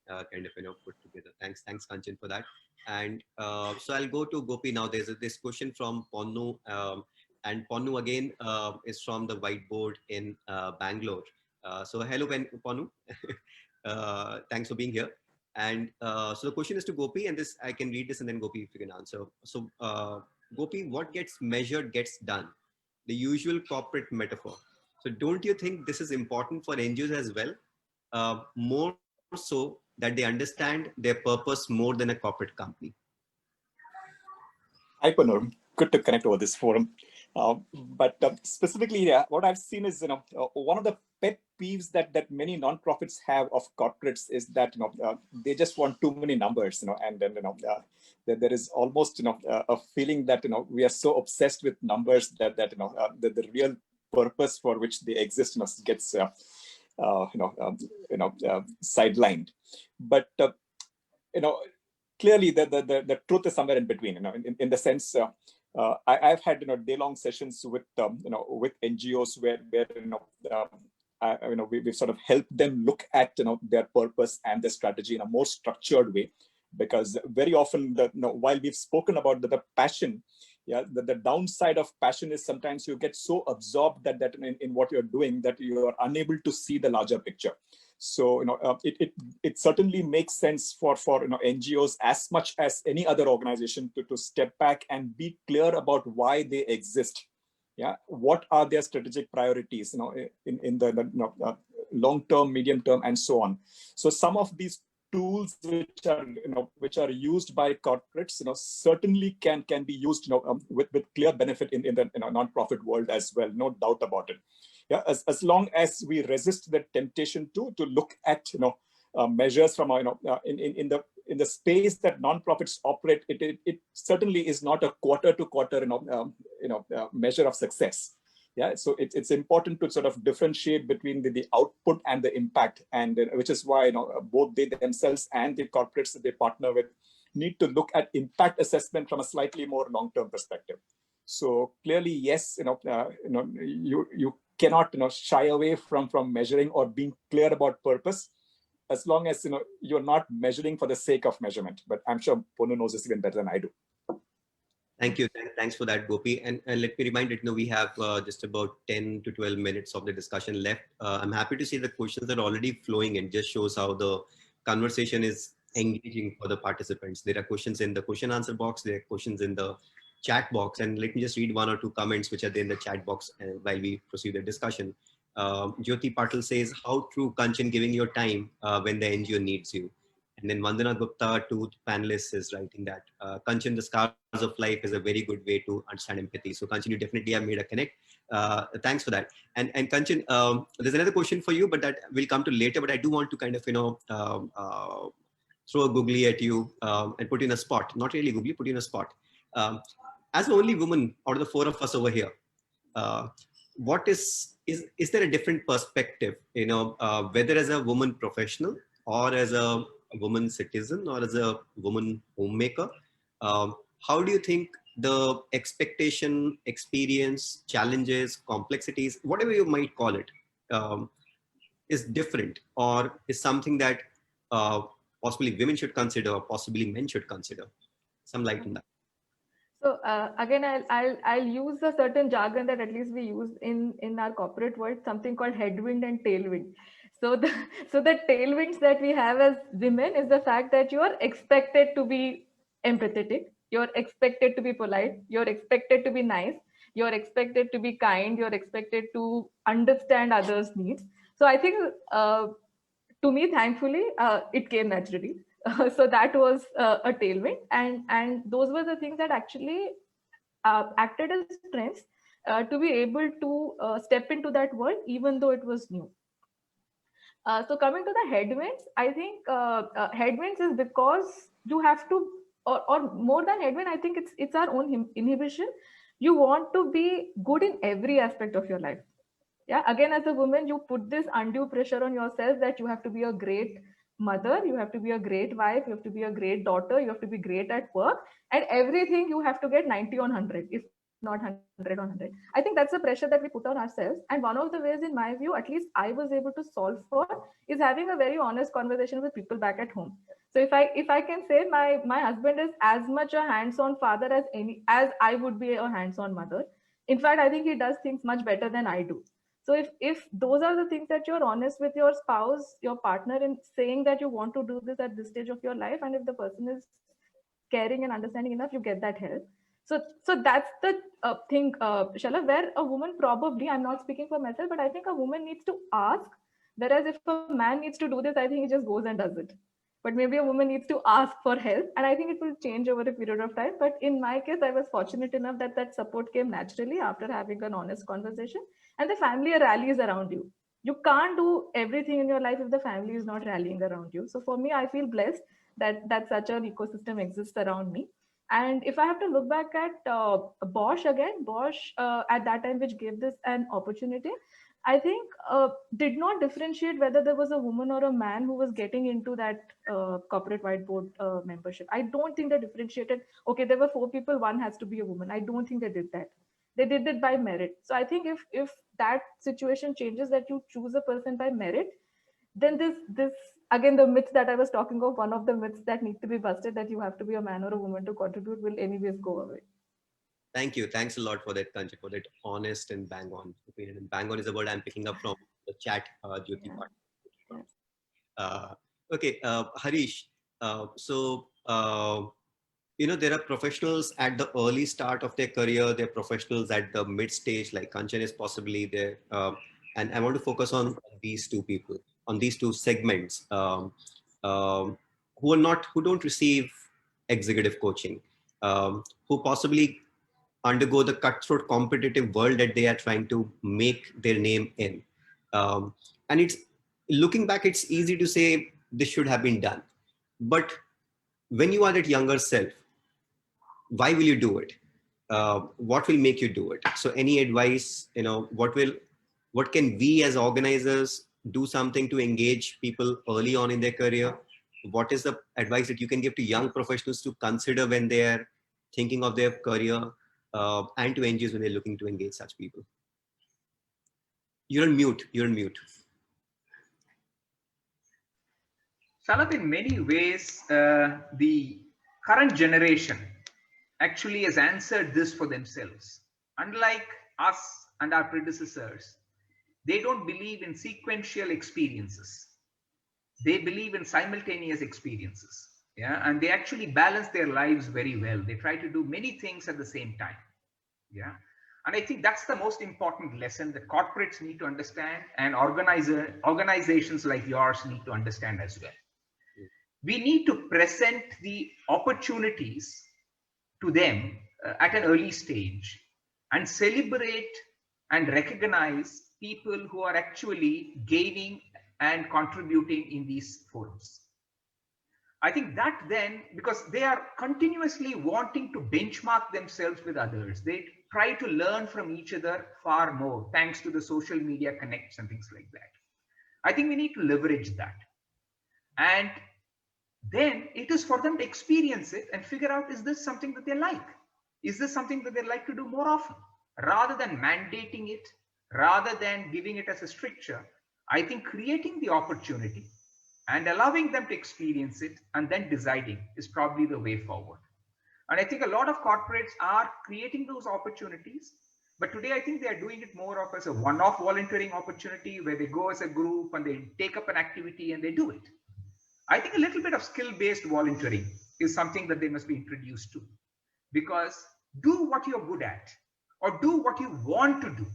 kind of put together. Thanks, Kanchan, for that. And so I'll go to Gopi now. There's this question from Ponnu, and Ponnu again is from the whiteboard in Bangalore. So hello, Ponnu. Thanks for being here. And so the question is to Gopi, and this I can read this, and then Gopi, if you can answer. So Gopi, what gets measured gets done. The usual corporate metaphor. So don't you think this is important for NGOs as well? More so that they understand their purpose more than a corporate company. Hi, Panur. Good to connect over this forum. But specifically, what I've seen is, one of the pet peeves that many nonprofits have of corporates is that they just want too many numbers, and then there is almost a feeling that we are so obsessed with numbers that the real purpose for which they exist gets sidelined. But clearly the truth is somewhere in between. In the sense, I've had day-long sessions with with NGOs where we've sort of helped them look at their purpose and their strategy in a more structured way, because very often while we've spoken about the passion, the downside of passion is sometimes you get so absorbed that in what you're doing that you are unable to see the larger picture. So it certainly makes sense for NGOs as much as any other organization to step back and be clear about why they exist. What are their strategic priorities in the long term, medium term, and so on. So some of these tools which are used by corporates certainly can be used with clear benefit in the non-profit world as well, no doubt about it. As long as we resist the temptation to look at measures from in the space that nonprofits operate, it certainly is not a quarter to quarter measure of success. So it's important to sort of differentiate between the output and the impact, and which is why both they themselves and the corporates that they partner with need to look at impact assessment from a slightly more long-term perspective. So clearly, yes, you cannot shy away from measuring or being clear about purpose, as long as you're not measuring for the sake of measurement. But I'm sure Ponu knows this even better than I do. Thank you. Thanks for that, Gopi. And let me remind it, we have just about 10 to 12 minutes of the discussion left. I'm happy to see the questions are already flowing in. Just shows how the conversation is engaging for the participants. There are questions in the question answer box. There are questions in the chat box. And let me just read one or two comments which are there in the chat box while we proceed the discussion. Jyoti Patil says, how true, Kanchan, giving your time when the NGO needs you. And then Vandana Gupta, to panelists, is writing that Kanchan, the scars of life is a very good way to understand empathy. So Kanchan, you definitely have made a connect. Thanks for that. And Kanchan, there's another question for you, but that will come to later. But I do want to kind of, throw a googly at you and put you in a spot. Not really googly, put you in a spot. As the only woman out of the four of us over here, what is there a different perspective, whether as a woman professional or as a woman citizen or as a woman homemaker? How do you think the expectation, experience, challenges, complexities, whatever you might call it, is different, or is something that possibly women should consider, or possibly men should consider? Some light on that. So again, I'll use a certain jargon that at least we use in our corporate world, something called headwind and tailwind. So the tailwinds that we have as women is the fact that you are expected to be empathetic, you're expected to be polite, you're expected to be nice, you're expected to be kind, you're expected to understand others' needs. So I think to me, thankfully, it came naturally. So that was a tailwind, and those were the things that actually acted as strengths to be able to step into that world, even though it was new. So coming to the headwinds, I think headwinds is because you have to, or more than headwind, I think it's our own inhibition. You want to be good in every aspect of your life. Again, as a woman, you put this undue pressure on yourself that you have to be a great mother, you have to be a great wife, you have to be a great daughter, you have to be great at work, and everything you have to get 90 on 100. If not 100 on 100. I think that's the pressure that we put on ourselves. And one of the ways, in my view, at least I was able to solve for, is having a very honest conversation with people back at home. So if I can say, my husband is as much a hands-on father as I would be a hands-on mother. In fact, I think he does things much better than I do. So if those are the things that you're honest with your spouse, your partner, in saying that you want to do this at this stage of your life, and if the person is caring and understanding enough, you get that help. So that's the thing, Shala, where a woman probably, I'm not speaking for myself, but I think a woman needs to ask. Whereas if a man needs to do this, I think he just goes and does it. But maybe a woman needs to ask for help, and I think it will change over a period of time. But in my case, I was fortunate enough that that support came naturally after having an honest conversation, and the family rallies around you. You can't do everything in your life if the family is not rallying around you. So for me, I feel blessed that such an ecosystem exists around me. And if I have to look back at Bosch again, Bosch at that time, which gave this an opportunity, I think did not differentiate whether there was a woman or a man who was getting into that corporate whiteboard membership. I don't think they differentiated, okay, there were 4 people, one has to be a woman. I don't think they did that. They did it by merit. So I think if that situation changes, that you choose a person by merit, then this again, the myth that I was talking of, one of the myths that need to be busted, that you have to be a man or a woman to contribute, will anyways go away. Thank you. Thanks a lot for that, Kanchi, for that honest and bang on opinion. And bang on is a word I'm picking up from the chat, Jyoti. Yeah. Okay, Harish. There are professionals at the early start of their career. There are professionals at the mid stage, like Kanchan is possibly there. And I want to focus on these two people, on these two segments, who don't receive executive coaching, who possibly undergo the cutthroat competitive world that they are trying to make their name in. And it's looking back, it's easy to say this should have been done. But when you are that younger self, why will you do it? What will make you do it? So any advice, what can we as organizers do something to engage people early on in their career? What is the advice that you can give to young professionals to consider when they are thinking of their career, and to NGOs when they're looking to engage such people? You're on mute. Salat, in many ways, the current generation actually has answered this for themselves. Unlike us and our predecessors, they don't believe in sequential experiences. They believe in simultaneous experiences. Yeah, and they actually balance their lives very well. They try to do many things at the same time. Yeah, and I think that's the most important lesson that corporates need to understand, and organizations like yours need to understand as well. We need to present the opportunities to them at an early stage, and celebrate and recognize people who are actually gaining and contributing in these forums. I think that then, because they are continuously wanting to benchmark themselves with others, they try to learn from each other far more, thanks to the social media connects and things like that. I think we need to leverage that. And then it is for them to experience it and figure out, is this something that they like? Is this something that they like to do more often? Rather than mandating it, rather than giving it as a stricture, I think creating the opportunity and allowing them to experience it and then deciding is probably the way forward. And I think a lot of corporates are creating those opportunities, but today I think they are doing it more of as a one-off volunteering opportunity, where they go as a group and they take up an activity and they do it. I think a little bit of skill-based volunteering is something that they must be introduced to, because do what you're good at, or do what you want to do.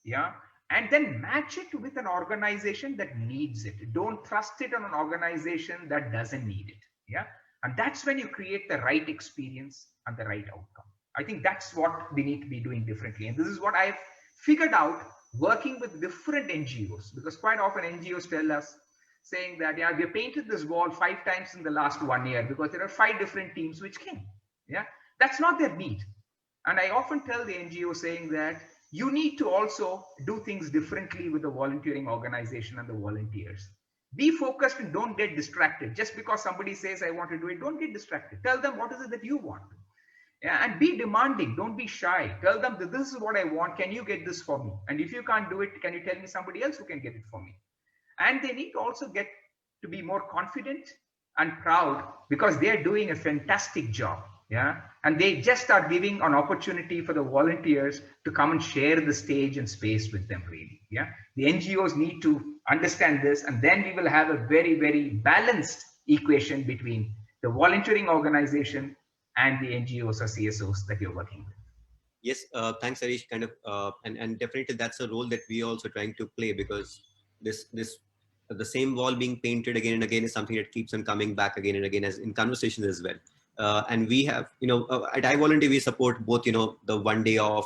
Yeah. And then match it with an organization that needs it. Don't thrust it on an organization that doesn't need it. Yeah. And that's when you create the right experience and the right outcome. I think that's what we need to be doing differently. And this is what I've figured out working with different NGOs, because quite often NGOs tell us, saying that, yeah, we painted this wall 5 times in the last 1 year because there are 5 different teams which came. Yeah. That's not their need. And I often tell the NGO saying that you need to also do things differently with the volunteering organization and the volunteers. Be focused and don't get distracted. Just because somebody says, I want to do it, don't get distracted. Tell them what is it that you want. Yeah, and be demanding. Don't be shy. Tell them that this is what I want. Can you get this for me? And if you can't do it, can you tell me somebody else who can get it for me? And they need to also get to be more confident and proud because they're doing a fantastic job. Yeah. And they just are giving an opportunity for the volunteers to come and share the stage and space with them, really. Yeah. The NGOs need to understand this, and then we will have a very, very balanced equation between the volunteering organization and the NGOs or CSOs that you're working with. Yes, thanks, Harish. Kind of, and definitely that's a role that we are also trying to play, because the same wall being painted again and again is something that keeps on coming back again and again, as in conversations as well. And we have, at iVolunteer, we support both, the 1 day of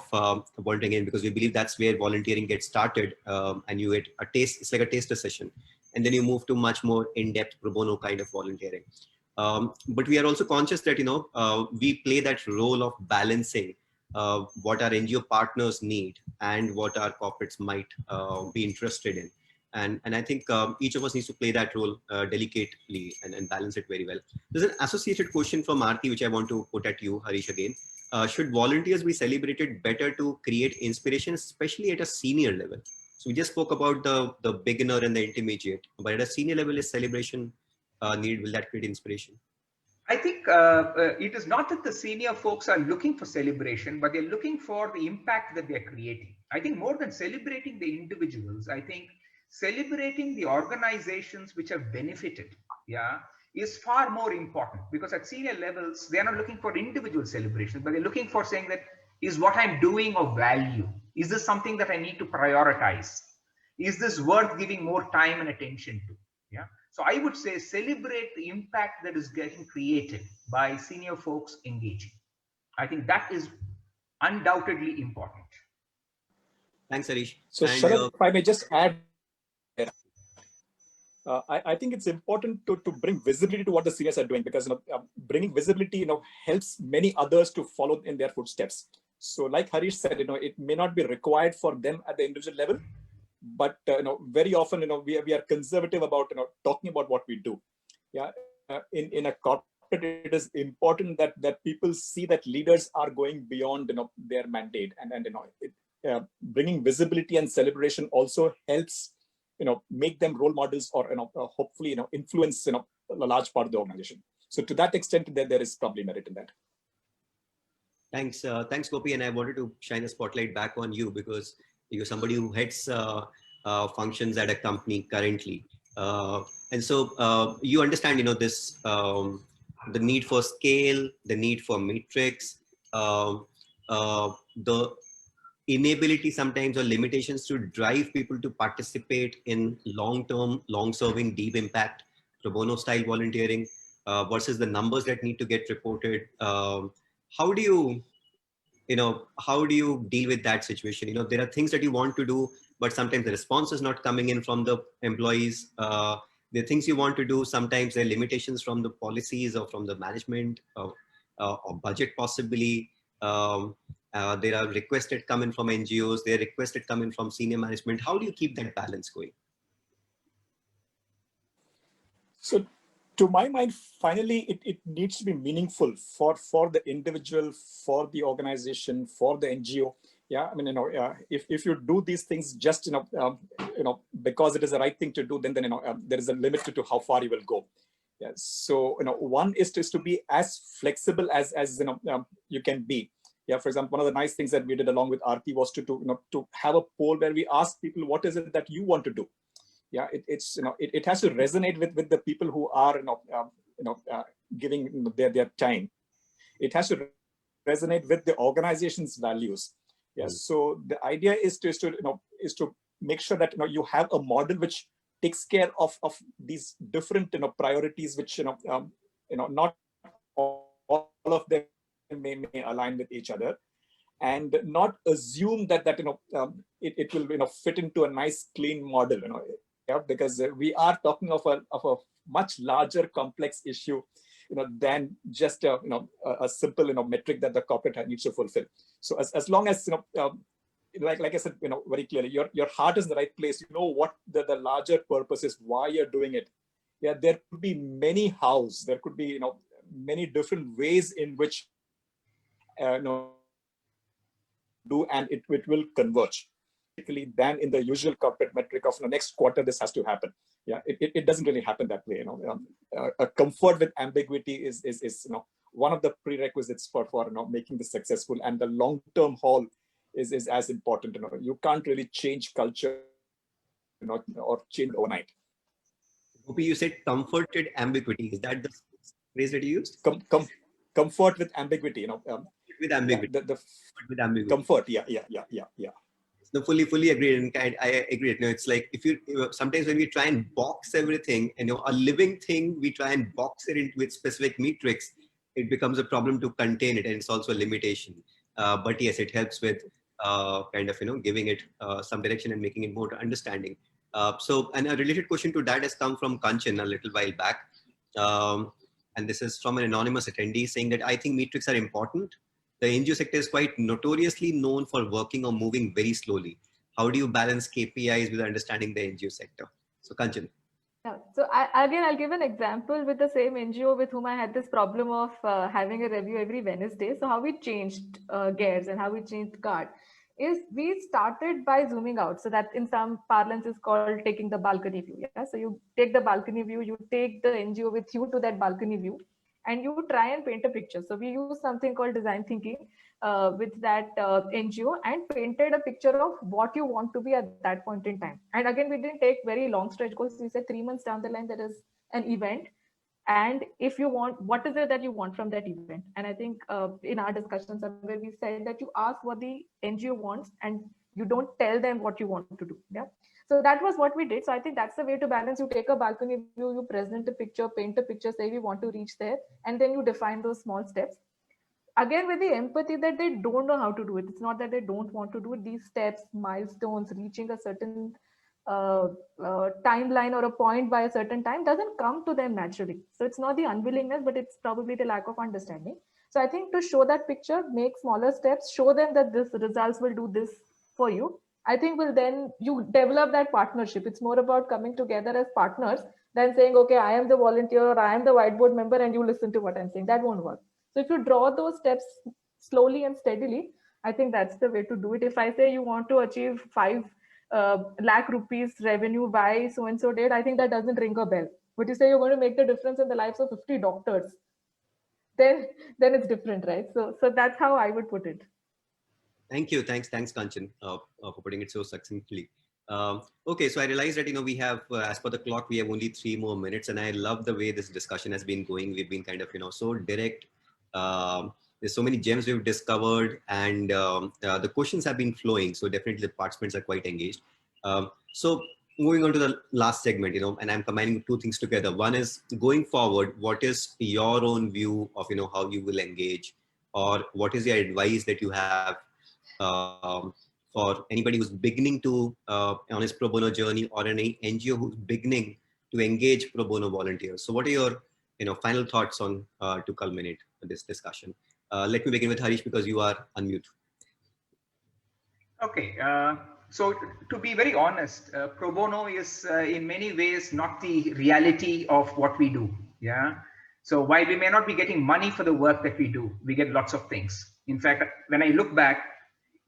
volunteering, because we believe that's where volunteering gets started, and you get a taste. It's like a taster session, and then you move to much more in-depth pro bono kind of volunteering. But we are also conscious that we play that role of balancing what our NGO partners need and what our corporates might be interested in. And I think each of us needs to play that role delicately and balance it very well. There's an associated question from Aarti, which I want to put at you, Harish, again. Should volunteers be celebrated better to create inspiration, especially at a senior level? So we just spoke about the beginner and the intermediate, but at a senior level, is celebration needed? Will that create inspiration? I think it is not that the senior folks are looking for celebration, but they're looking for the impact that they're creating. I think more than celebrating the individuals, I think celebrating the organizations which have benefited, yeah, is far more important, because at senior levels, they're not looking for individual celebrations, but they're looking for saying that, is what I'm doing of value? Is this something that I need to prioritize? Is this worth giving more time and attention to? Yeah. So I would say celebrate the impact that is getting created by senior folks engaging. I think that is undoubtedly important. Thanks, Harish. So, Sharad, if I may just add, I think it's important to bring visibility to what the seniors are doing, because bringing visibility helps many others to follow in their footsteps. So, like Harish said, it may not be required for them at the individual level, but very often we are conservative about talking about what we do. Yeah, in a corporate, it is important that people see that leaders are going beyond their mandate, and bringing visibility and celebration also helps make them role models, or hopefully influence a large part of the organization. So to that extent, there is probably merit in that. Thanks, thanks, Gopi. And I wanted to shine a spotlight back on you, because you're somebody who heads functions at a company currently, and so you understand this the need for scale, the need for metrics, the inability sometimes or limitations to drive people to participate in long-term, long-serving, deep impact pro bono style volunteering versus the numbers that need to get reported. How do you deal with that situation? There are things that you want to do, but sometimes the response is not coming in from the employees. The things you want to do, sometimes there are limitations from the policies or from the management or budget possibly. There are requests that come in from NGOs, there are requests that come in from senior management. How do you keep that balance going? So to my mind, finally, it needs to be meaningful for the individual, for the organization, for the NGO. Yeah, I mean, if you do these things just because it is the right thing to do, then there is a limit to how far you will go. Yeah. So one is to be as flexible as you can be. Yeah. For example, one of the nice things that we did along with Aarti was to have a poll where we ask people, what is it that you want to do? Yeah, it has to resonate with the people who are giving their time. It has to resonate with the organization's values. Yeah. So the idea is to make sure that you have a model which takes care of these different priorities, which not all of them may align with each other, and not assume that it will fit into a nice clean model. Yeah, because we are talking of a much larger complex issue, than just a simple metric that the corporate needs to fulfill. So as long as like I said, very clearly, your heart is in the right place. You know what the larger purpose is, why you're doing it. Yeah, there could be many hows. There could be many different ways in which do, and it will converge. Than in the usual corporate metric of next quarter, this has to happen. Yeah, it doesn't really happen that way. A comfort with ambiguity is one of the prerequisites for making this successful, and the long-term haul is as important. You can't really change culture, or change overnight. Gopi, you said comforted ambiguity. Is that the phrase that you used? Comfort with ambiguity. With ambiguity. Yeah, with ambiguity. Comfort. Yeah. No, fully agree, and I agree. It's like if you sometimes when we try and box everything, a living thing, we try and box it with specific metrics, it becomes a problem to contain it, and it's also a limitation. But yes, it helps with kind of giving it some direction and making it more understanding. So, and a related question to that has come from Kanchan a little while back, and this is from an anonymous attendee saying that I think metrics are important. The NGO sector is quite notoriously known for working or moving very slowly. How do you balance KPIs with understanding the NGO sector? So, Kanchan. Yeah. So I'll give an example with the same NGO with whom I had this problem of having a review every Wednesday. So how we changed gears and how we changed guard is we started by zooming out. So that in some parlance is called taking the balcony view. Yeah. So you take the balcony view, you take the NGO with you to that balcony view, and you try and paint a picture. So we use something called design thinking with that NGO and painted a picture of what you want to be at that point in time. And again, we didn't take very long stretch goals. We said 3 months down the line, there is an event. And if you want, what is it that you want from that event? And I think in our discussions somewhere we said that you ask what the NGO wants and you don't tell them what you want to do. Yeah. So that was what we did. So I think that's the way to balance. You take a balcony view, you present a picture, paint a picture, say we want to reach there, and then you define those small steps. Again, with the empathy that they don't know how to do it. It's not that they don't want to do it. These steps, milestones, reaching a certain timeline or a point by a certain time doesn't come to them naturally. So it's not the unwillingness, but it's probably the lack of understanding. So I think to show that picture, make smaller steps, show them that this results will do this for you. I think will then you develop that partnership. It's more about coming together as partners than saying, okay, I am the volunteer or I am the whiteboard member and you listen to what I'm saying. That won't work. So if you draw those steps slowly and steadily, I think that's the way to do it. If I say you want to achieve 5 lakh rupees revenue by so-and-so date, I think that doesn't ring a bell. But you say you're going to make the difference in the lives of 50 doctors, then it's different, right? So that's how I would put it. Thank you. Thanks, Kanchan, for putting it so succinctly. Okay, so I realized that, we have, as per the clock, we have only 3 more minutes, and I love the way this discussion has been going. We've been kind of, so direct. There's so many gems we've discovered, and the questions have been flowing. So definitely the participants are quite engaged. So moving on to the last segment, and I'm combining 2 things together. One is going forward, what is your own view of, how you will engage, or what is your advice that you have for anybody who's beginning to on his pro bono journey, or any NGO who's beginning to engage pro bono volunteers. So what are your final thoughts on to culminate this discussion? Let me begin with Harish, because you are unmute. Okay, so to be very honest, pro bono is in many ways not the reality of what we do. Yeah. So while we may not be getting money for the work that we do, we get lots of things. In fact, when I look back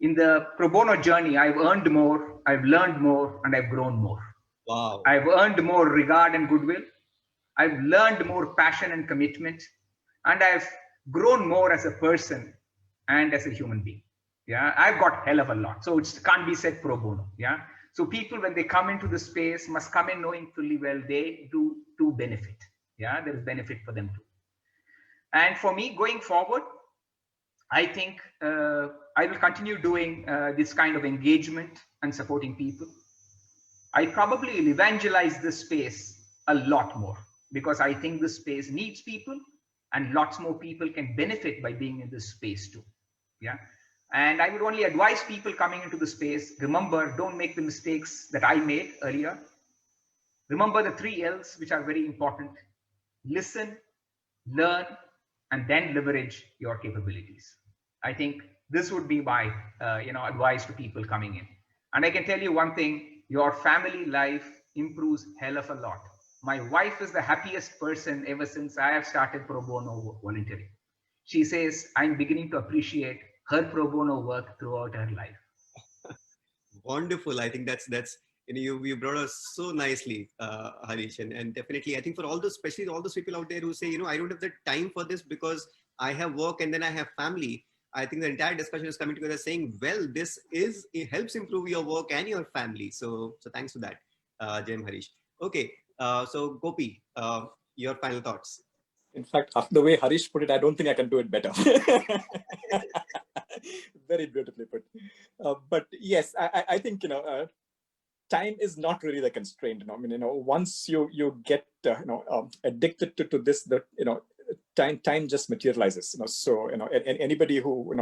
in the pro bono journey, I've earned more, I've learned more, and I've grown more. Wow. I've earned more regard and goodwill. I've learned more passion and commitment, and I've grown more as a person and as a human being. Yeah, I've got hell of a lot. So it can't be said pro bono. Yeah. So people, when they come into the space, must come in knowing fully well they do benefit. Yeah, there is benefit for them too. And for me, going forward, I think I will continue doing this kind of engagement and supporting people. I probably will evangelize this space a lot more, because I think this space needs people, and lots more people can benefit by being in this space too. Yeah. And I would only advise people coming into the space, remember, don't make the mistakes that I made earlier. Remember the 3 L's, which are very important: listen, learn, and then leverage your capabilities. I think this would be my advice to people coming in. And I can tell you one thing: your family life improves hell of a lot. My wife is the happiest person ever since I have started pro bono volunteering. She says, I'm beginning to appreciate her pro bono work throughout her life. Wonderful. I think that's you brought us so nicely, Harish, and definitely I think for all those, especially all those people out there who say, I don't have the time for this because I have work and then I have family. I think the entire discussion is coming together saying, well, it helps improve your work and your family. So thanks for that, Jim, Harish. Okay, so Gopi, your final thoughts. In fact, after the way Harish put it, I don't think I can do it better. Very beautifully put. But yes, I think, time is not really the constraint. I mean, once you get addicted to this, that time just materializes. So anybody who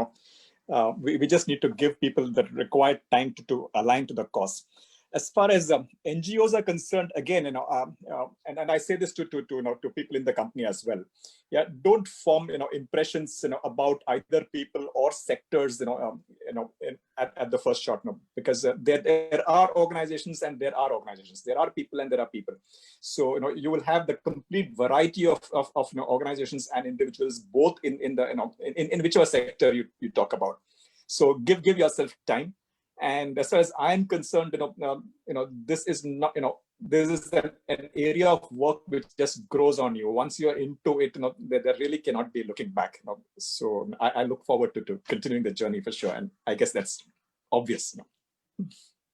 we just need to give people the required time to align to the cause. As far as NGOs are concerned, again, and I say this to people in the company as well. Yeah, don't form impressions about either people or sectors at the first shot, because there are organizations and there are organizations, there are people and there are people. So you will have the complete variety of organizations and individuals, both in whichever sector you talk about. So give yourself time. And as far as I'm concerned, this is not, this is an area of work which just grows on you. Once you're into it, there really cannot be looking back. So I look forward to continuing the journey for sure. And I guess that's obvious.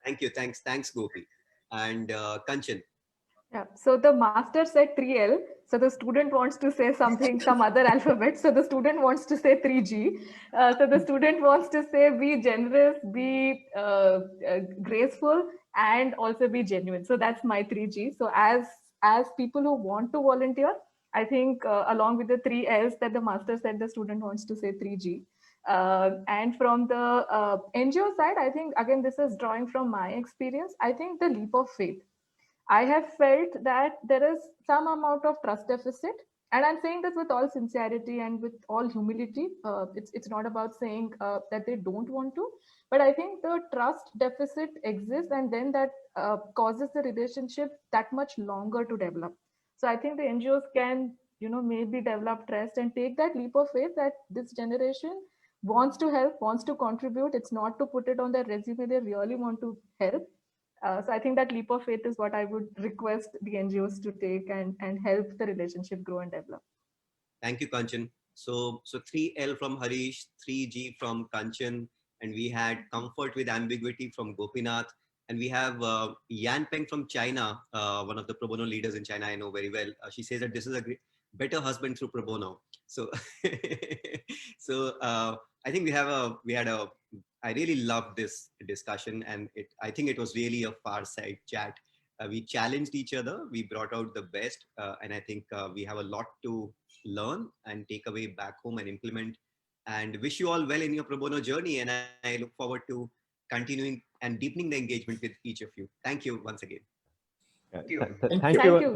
Thank you. Thanks, Gopi. And Kanchan. Yeah, so the master said 3L. So the student wants to say something, some other alphabet. So the student wants to say 3G. So the student wants to say be generous, be graceful, and also be genuine. So that's my 3G. So as people who want to volunteer, I think along with the 3Ls that the master said, the student wants to say 3G. And from the NGO side, I think, again, this is drawing from my experience. I think the leap of faith. I have felt that there is some amount of trust deficit, and I'm saying this with all sincerity and with all humility. It's not about saying that they don't want to, but I think the trust deficit exists, and then that causes the relationship that much longer to develop. So I think the NGOs can, maybe develop trust and take that leap of faith that this generation wants to help, wants to contribute. It's not to put it on their resume; they really want to help. So I think that leap of faith is what I would request the NGOs to take and help the relationship grow and develop. Thank you, Kanchan. So 3L from Harish, 3G from Kanchan, and we had comfort with ambiguity from Gopinath, and we have Yan Peng from China, one of the pro bono leaders in China I know very well. She says that this is a better husband through pro bono. So, I think I really loved this discussion, and I think it was really a far-side chat. We challenged each other, we brought out the best, and I think we have a lot to learn and take away back home and implement. And wish you all well in your pro bono journey, and I look forward to continuing and deepening the engagement with each of you. Thank you once again. Thank you.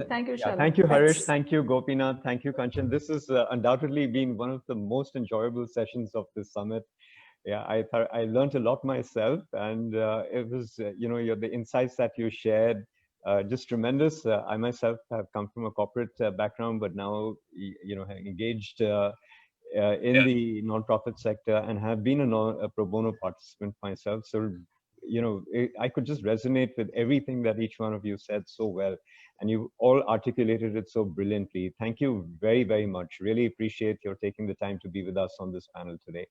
Thank you, Shalom. Thank you, Harish. Thank you, Gopinath. Thank you, Kanchan. This has undoubtedly been one of the most enjoyable sessions of this summit. Yeah, I learned a lot myself, and it was, the insights that you shared, just tremendous. I myself have come from a corporate background, but now, have engaged in the nonprofit sector and have been a pro bono participant myself. So, I could just resonate with everything that each one of you said so well, and you all articulated it so brilliantly. Thank you very, very much. Really appreciate your taking the time to be with us on this panel today.